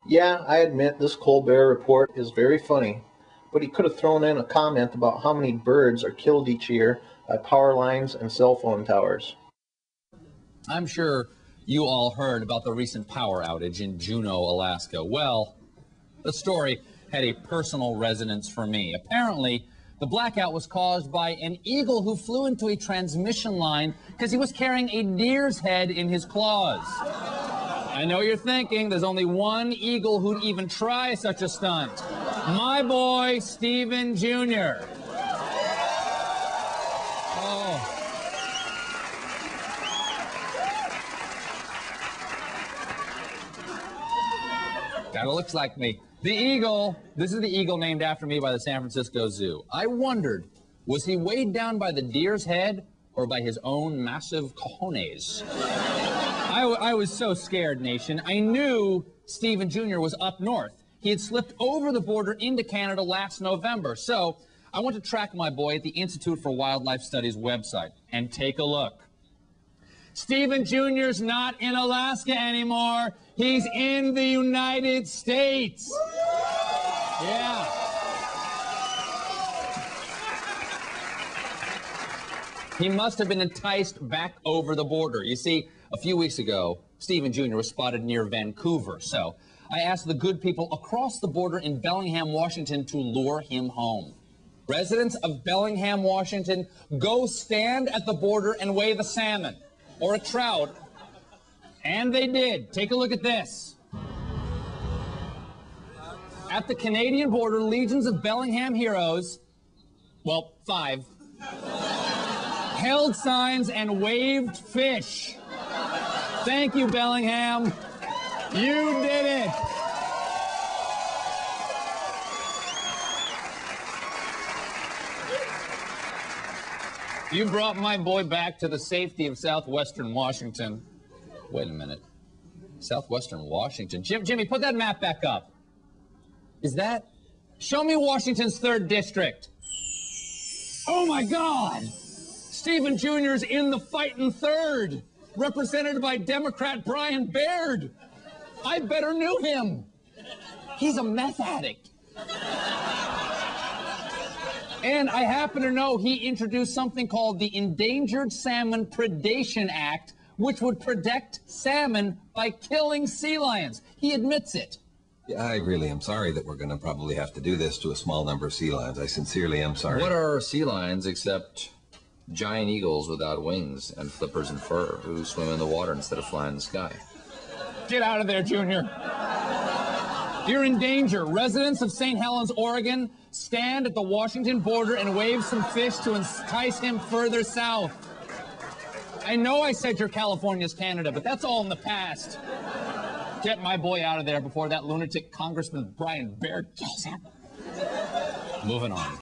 Yeah, I admit this Colbert report is very funny, but he could have thrown in a comment about how many birds are killed each year by power lines and cell phone towers. I'm sure you all heard about the recent power outage in Juneau, Alaska. Well, the story had a personal resonance for me. Apparently, the blackout was caused by an eagle who flew into a transmission line because he was carrying a deer's head in his claws. I know you're thinking there's only one eagle who'd even try such a stunt. My boy, Stephen Jr. Oh. Kinda looks like me. The eagle, this is the eagle named after me by the San Francisco Zoo. I wondered, was he weighed down by the deer's head or by his own massive cojones? I was so scared, nation. I knew Stephen Jr. was up north. He had slipped over the border into Canada last November. So I went to track my boy at the Institute for Wildlife Studies website and take a look. Stephen Jr.'s not in Alaska anymore. He's in the United States. Yeah. He must have been enticed back over the border. You see, a few weeks ago, Stephen Jr. was spotted near Vancouver. So I asked the good people across the border in Bellingham, Washington, to lure him home. Residents of Bellingham, Washington, go stand at the border and weigh the salmon or a trout. And they did. Take a look at this. At the Canadian border, legions of Bellingham heroes, well, 5, held signs and waved fish. Thank you, Bellingham. You did it. You brought my boy back to the safety of southwestern Washington. Wait a minute. Southwestern Washington. Jimmy, put that map back up. Is that? Show me Washington's 3rd district. Oh, my God. Stephen Jr.'s in the fighting 3rd, represented by Democrat Brian Baird. I better knew him. He's a meth addict. And I happen to know he introduced something called the Endangered Salmon Predation Act, which would protect salmon by killing sea lions. He admits it. Yeah, I really am sorry that we're going to probably have to do this to a small number of sea lions. I sincerely am sorry. What are sea lions except giant eagles without wings and flippers and fur who swim in the water instead of fly in the sky? Get out of there, Junior. You're in danger. Residents of St. Helens, Oregon, stand at the Washington border and wave some fish to entice him further south. I know I said you're California's Canada, but that's all in the past. Get my boy out of there before that lunatic Congressman Brian Baird kills him. Moving on.